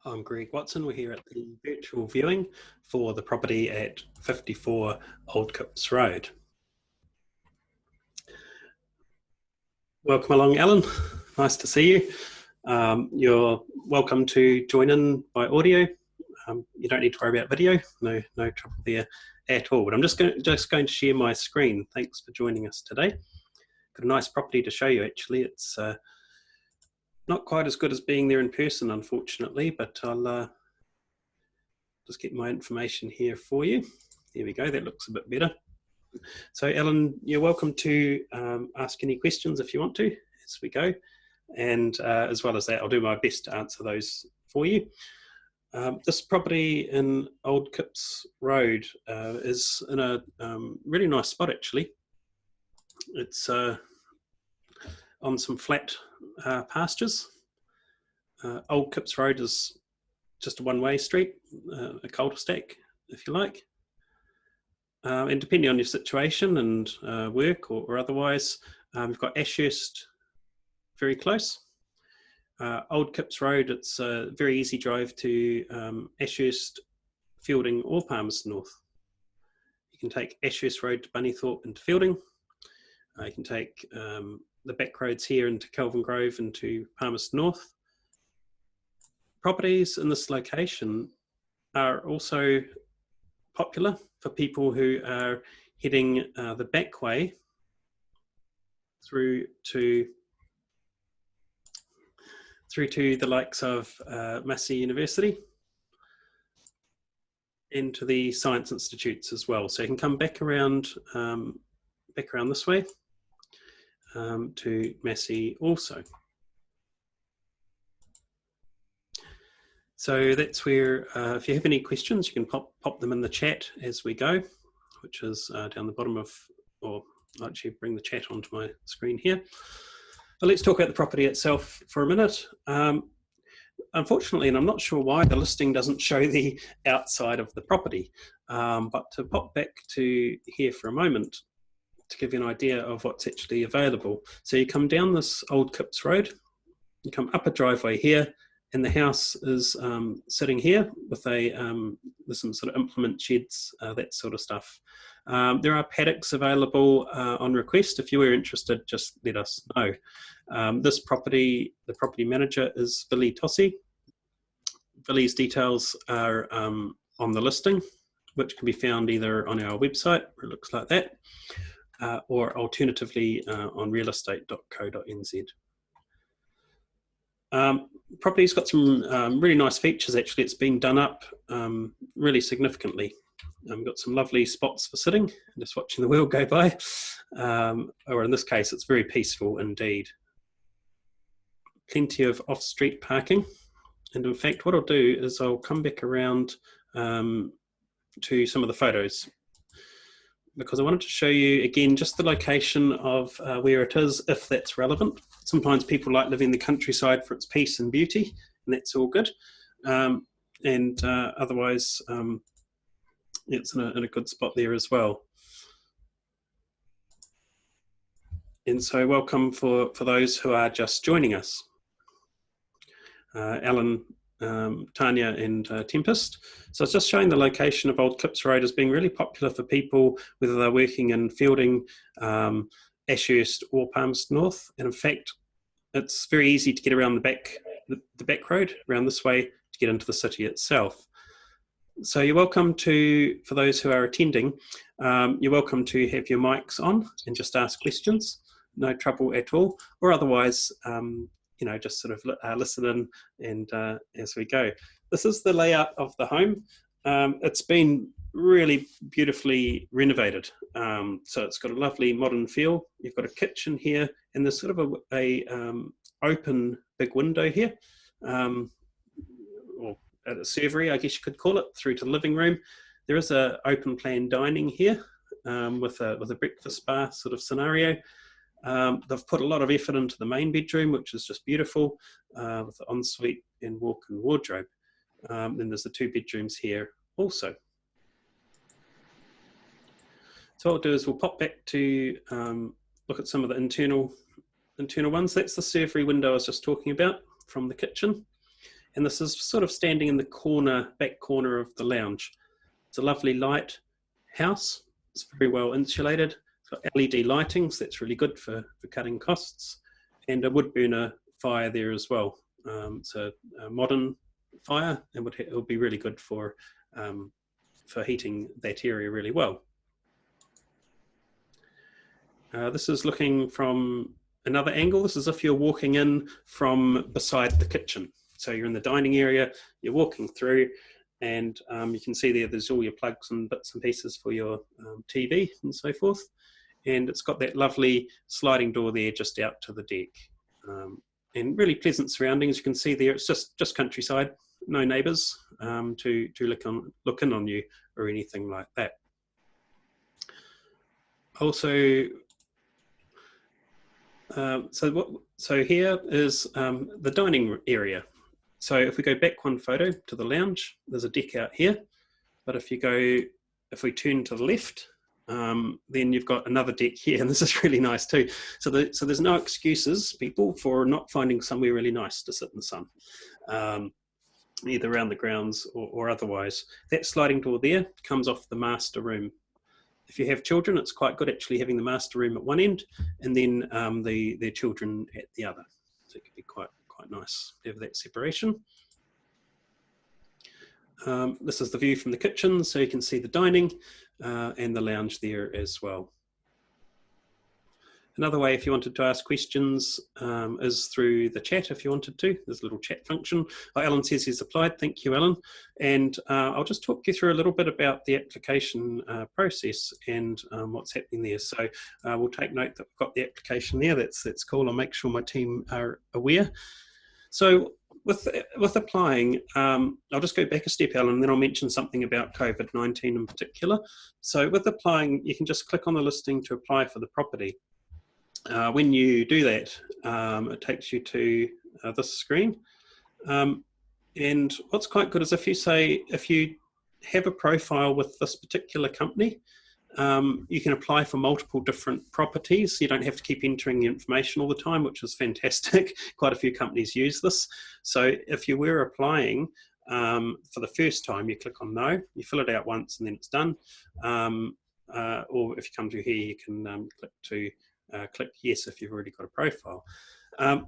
I'm Greg Watson. We're here at the virtual viewing for the property at 54 Old Kips Road. Welcome along, Alan. Nice to see you. You're welcome to join in by audio. You don't need to worry about video. No trouble there at all. But I'm just going to share my screen. Thanks for joining us today. Got a nice property to show you. Actually, it's not quite as good as being there in person, unfortunately, but I'll just get my information here for you. There we go, that looks a bit better. So Ellen, you're welcome to ask any questions if you want to as we go. And as well as that, I'll do my best to answer those for you. This property in Old Kips Road is in a really nice spot actually. It's on some flat pastures. Old Kips Road is just a one-way street, a cul-de-sac, if you like. And depending on your situation and work or otherwise, we've got Ashhurst very close. Old Kips Road, it's a very easy drive to Ashhurst, Fielding or Palmerston North. You can take Ashhurst Road to Bunnythorpe into Fielding. You can take the back roads here into Kelvin Grove into Palmerston North. Properties in this location are also popular for people who are heading the back way through to the likes of Massey University and to the science institutes as well. So you can come back around this way to Massey also. So that's where, if you have any questions, you can pop them in the chat as we go, which is down the bottom of, or I'll actually bring the chat onto my screen here. But let's talk about the property itself for a minute. Unfortunately, and I'm not sure why, the listing doesn't show the outside of the property. But to pop back to here for a moment, to give you an idea of what's actually available. So you come down this Old Kips Road, you come up a driveway here, and the house is sitting here with some sort of implement sheds, that sort of stuff. There are paddocks available on request. If you were interested, just let us know. This property, the property manager is Billy Tossi. Billy's details are on the listing, which can be found either on our website, where it looks like that, or alternatively on realestate.co.nz. Property's got some really nice features actually. It's been done up really significantly. We've got some lovely spots for sitting and just watching the wheel go by, or in this case it's very peaceful indeed. Plenty of off-street parking, and in fact what I'll do is I'll come back around to some of the photos, because I wanted to show you again just the location of where it is, if that's relevant. Sometimes people like living in the countryside for its peace and beauty, and that's all good. Otherwise, it's in a good spot there as well. And so welcome for those who are just joining us. Alan, Tanya and Tempest. So it's just showing the location of Old Kips Road as being really popular for people, whether they're working in Fielding, Ashhurst or Palmerston North. And in fact, it's very easy to get around the back road, around this way, to get into the city itself. So you're welcome to, for those who are attending, you're welcome to have your mics on and just ask questions. No trouble at all. Or otherwise, you know, just sort of listen in and as we go. This is the layout of the home. It's been really beautifully renovated. So it's got a lovely modern feel. You've got a kitchen here, and there's sort of a open big window here, or a servery, I guess you could call it, through to the living room. There is a open plan dining here with a breakfast bar sort of scenario. They've put a lot of effort into the main bedroom, which is just beautiful, with the ensuite and walk-in wardrobe. Then there's the two bedrooms here also. So what I'll do is we'll pop back to look at some of the internal ones. That's the servery window I was just talking about from the kitchen. And this is sort of standing in the corner, back corner of the lounge. It's a lovely light house. It's very well insulated. It's got LED lighting, so that's really good for cutting costs. And a wood burner fire there as well. It's a modern fire, and it would be really good for heating that area really well. This is looking from another angle. This is if you're walking in from beside the kitchen. So you're in the dining area, you're walking through, and you can see there's all your plugs and bits and pieces for your TV and so forth. And it's got that lovely sliding door there just out to the deck. And really pleasant surroundings. You can see there, it's just countryside, no neighbours to look in on you or anything like that. Also, so here is the dining area. So if we go back one photo to the lounge, there's a deck out here. But if we turn to the left, then you've got another deck here, and this is really nice too. So there's no excuses, people, for not finding somewhere really nice to sit in the sun, either around the grounds or otherwise. That sliding door there comes off the master room. If you have children, it's quite good actually having the master room at one end and then their children at the other. So it could be quite nice to have that separation. This is the view from the kitchen, so you can see the dining and the lounge there as well. Another way, if you wanted to ask questions, is through the chat if you wanted to. There's a little chat function. Alan says he's applied. Thank you, Alan. And I'll just talk you through a little bit about the application process and what's happening there. So we'll take note that we've got the application there. That's cool. I'll make sure my team are aware. So with applying, I'll just go back a step, Alan, and then I'll mention something about COVID-19 in particular. So with applying, you can just click on the listing to apply for the property. When you do that, it takes you to this screen. And what's quite good is if you have a profile with this particular company, you can apply for multiple different properties. You don't have to keep entering the information all the time, which is fantastic. Quite a few companies use this. So if you were applying for the first time, you click on no, you fill it out once and then it's done. Or if you come to here, you can click yes if you've already got a profile.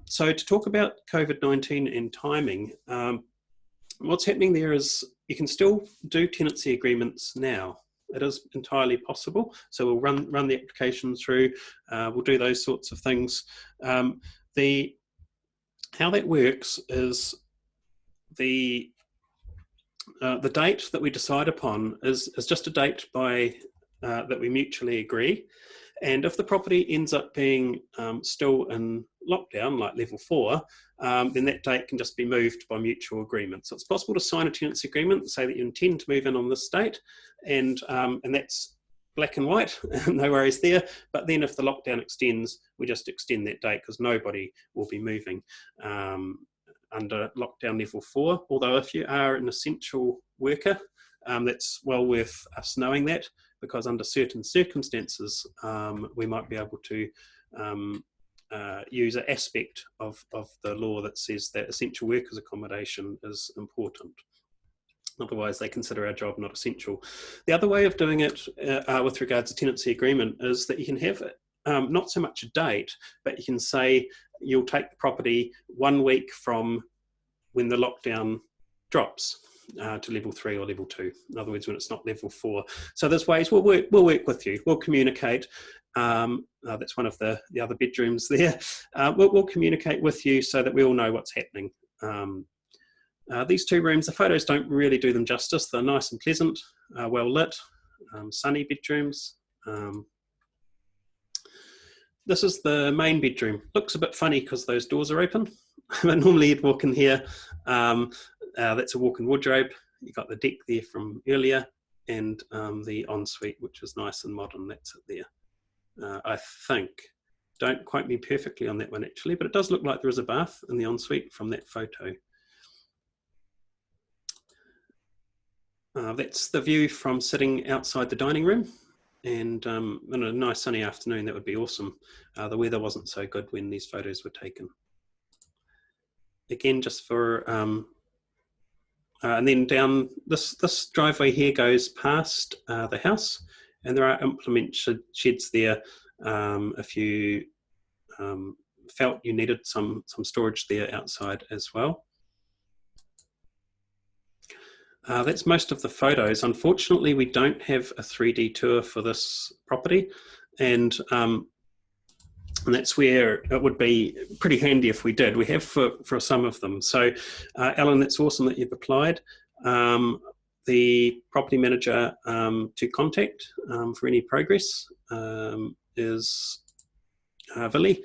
So to talk about COVID-19 and timing, what's happening there is you can still do tenancy agreements now. It is entirely possible. So we'll run the application through. We'll do those sorts of things. How that works is the date that we decide upon is just a date that we mutually agree. And if the property ends up being still in lockdown, like level 4, then that date can just be moved by mutual agreement. So it's possible to sign a tenancy agreement and say that you intend to move in on this date, and that's black and white, no worries there. But then if the lockdown extends, we just extend that date because nobody will be moving under lockdown level 4. Although if you are an essential worker, that's well worth us knowing that, because under certain circumstances, we might be able to use an aspect of the law that says that essential workers accommodation is important. Otherwise, they consider our job not essential. The other way of doing it with regards to tenancy agreement is that you can have not so much a date, but you can say you'll take the property 1 week from when the lockdown drops to level 3 or level 2. In other words, when it's not level 4. So there's ways we'll work with you. We'll communicate. That's one of the other bedrooms there. We'll communicate with you so that we all know what's happening. These 2 rooms, the photos don't really do them justice. They're nice and pleasant, well lit, sunny bedrooms. This is the main bedroom. Looks a bit funny because those doors are open. But normally you'd walk in here. That's a walk-in wardrobe. You've got the deck there from earlier, and the ensuite, which is nice and modern. That's it there. I think. Don't quote me perfectly on that one actually, but it does look like there is a bath in the ensuite from that photo. That's the view from sitting outside the dining room, and on a nice sunny afternoon, that would be awesome. The weather wasn't so good when these photos were taken. Again, just for and then down this driveway here goes past the house, and there are implement sheds there. If you felt you needed some storage there outside as well. That's most of the photos. Unfortunately, we don't have a 3D tour for this property, and that's where it would be pretty handy if we did. We have for some of them. So, Alan, that's awesome that you've applied. The property manager to contact for any progress is Vili.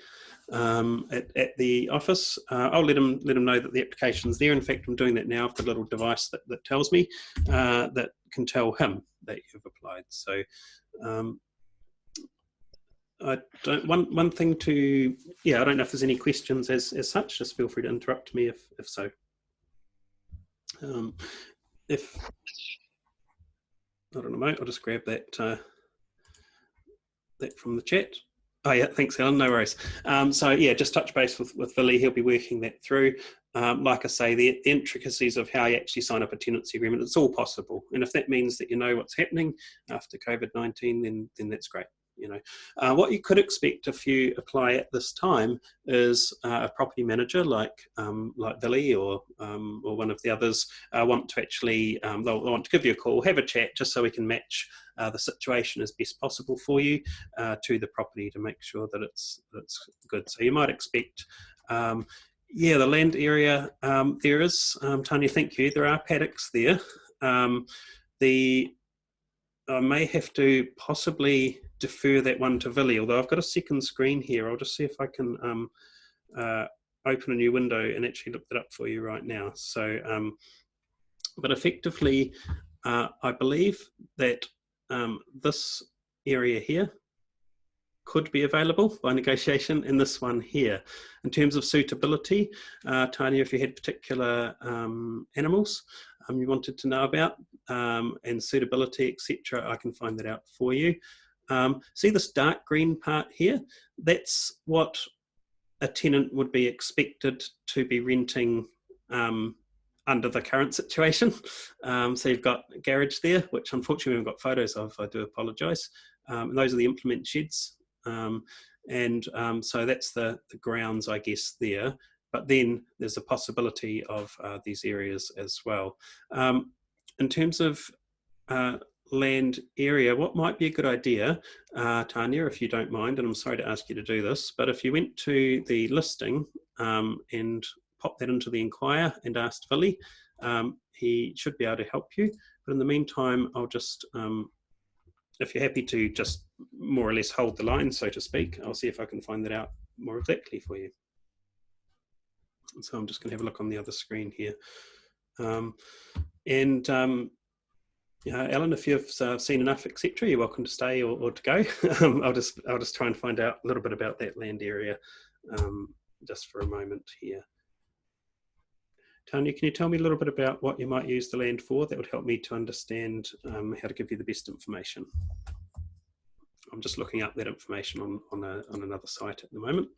At the office. I'll let him know that the application's there. In fact, I'm doing that now. I've got a little device that tells me that can tell him that you've applied. So I don't. One thing to I don't know if there's any questions as such. Just feel free to interrupt me if so. If I don't know, mate, I'll just grab that from the chat. Oh yeah, thanks, Alan. No worries. So yeah, just touch base with Vili. He'll be working that through. Like I say, the intricacies of how you actually sign up a tenancy agreement, it's all possible. And if that means that you know what's happening after COVID-19, then that's great. What you could expect if you apply at this time is a property manager like Vili or one of the others want to actually they'll want to give you a call, have a chat, just so we can match the situation as best possible for you to the property to make sure that it's good. So you might expect. The land area, there is, Tanya, thank you, there are paddocks there. I may have to possibly defer that one to Vili, although I've got a second screen here. I'll just see if I can open a new window and actually look that up for you right now. So, but effectively, I believe that this area here could be available by negotiation in this one here. In terms of suitability, Tanya, if you had particular animals you wanted to know about and suitability, etc., I can find that out for you. See this dark green part here? That's what a tenant would be expected to be renting under the current situation. So you've got a garage there, which unfortunately we haven't got photos of, I do apologise. And those are the implement sheds. So that's the grounds, I guess, there. But then there's a possibility of these areas as well. In terms of land area, what might be a good idea, Tanya, if you don't mind, and I'm sorry to ask you to do this, but if you went to the listing and popped that into the Inquire and asked Vili, he should be able to help you. But in the meantime, I'll just, if you're happy to just more or less hold the line, so to speak, I'll see if I can find that out more exactly for you. So I'm just going to have a look on the other screen here. Alan, if you've seen enough, etc., you're welcome to stay or to go. I'll just try and find out a little bit about that land area just for a moment here. Tanya, can you tell me a little bit about what you might use the land for? That would help me to understand how to give you the best information. I'm just looking up that information on another site at the moment.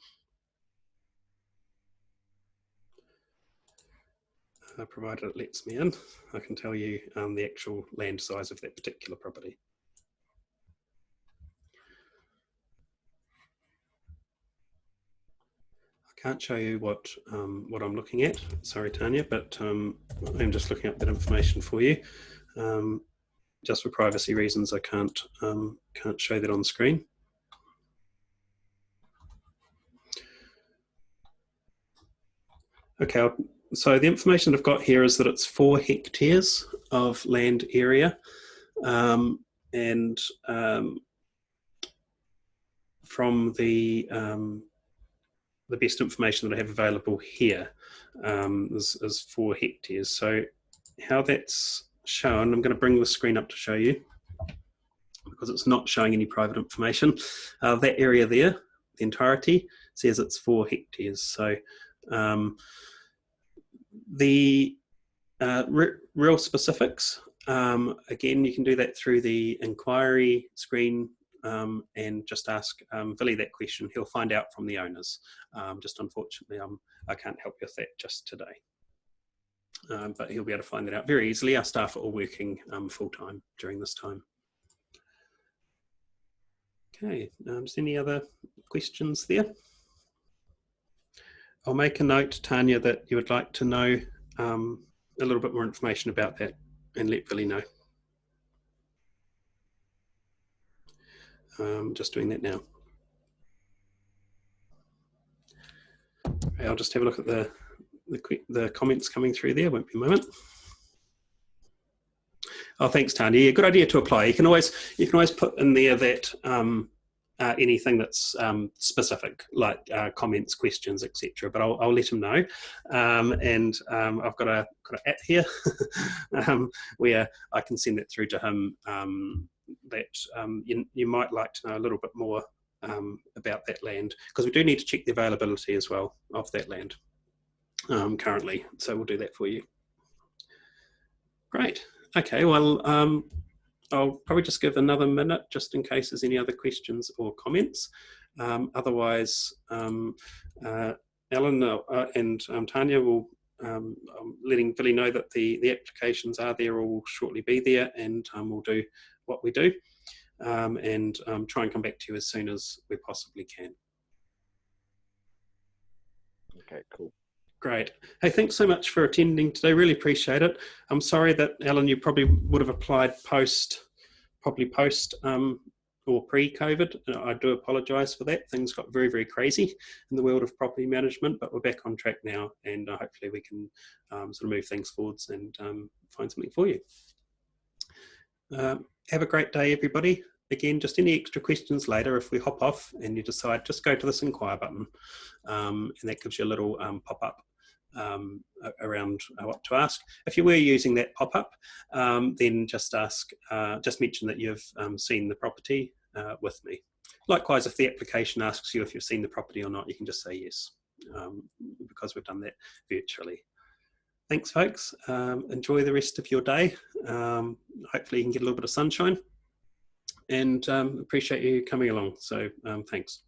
Provided it lets me in, I can tell you the actual land size of that particular property. I can't show you what I'm looking at, sorry Tanya, but I'm just looking up that information for you. Just for privacy reasons, I can't show that on screen. Okay, so the information I've got here is that it's 4 hectares of land area, from the best information that I have available here is 4 hectares. So how that's shown, I'm going to bring the screen up to show you because it's not showing any private information. That area there, the entirety, says it's 4 hectares. So the real specifics, again, you can do that through the inquiry screen and just ask Vili that question. He'll find out from the owners. Just unfortunately, I can't help you with that just today. but he'll be able to find that out very easily. Our staff are all working full-time during this time. Okay, is there any other questions there? I'll make a note, Tanya, that you would like to know a little bit more information about that and let Billy know. Just doing that now. Okay, I'll just have a look at the comments coming through there. Won't be a moment. Oh, thanks, Tanya. Yeah, good idea to apply. You can always put in there that anything that's specific, like comments, questions, etc. But I'll let him know. And I've got an app here where I can send it through to him. That you might like to know a little bit more about that land, because we do need to check the availability as well of that land currently. So we'll do that for you. Great. Okay, well, I'll probably just give another minute just in case there's any other questions or comments. Otherwise, Alan and Tanya will, I'm letting Billy know that the applications are there or will shortly be there, and we'll do what we do and try and come back to you as soon as we possibly can. Okay, cool. Great. Hey, thanks so much for attending today. Really appreciate it. I'm sorry that, Alan, you probably would have applied post or pre-COVID. I do apologise for that. Things got very, very crazy in the world of property management, but we're back on track now, and hopefully we can sort of move things forwards and find something for you. Have a great day, everybody. Again, just any extra questions later, if we hop off and you decide, just go to this inquire button, and that gives you a little pop-up around what to ask. If you were using that pop-up, then just mention that you've seen the property with me. Likewise, if the application asks you if you've seen the property or not, you can just say yes, because we've done that virtually. Thanks, folks. Enjoy the rest of your day. Hopefully you can get a little bit of sunshine, and appreciate you coming along. So thanks.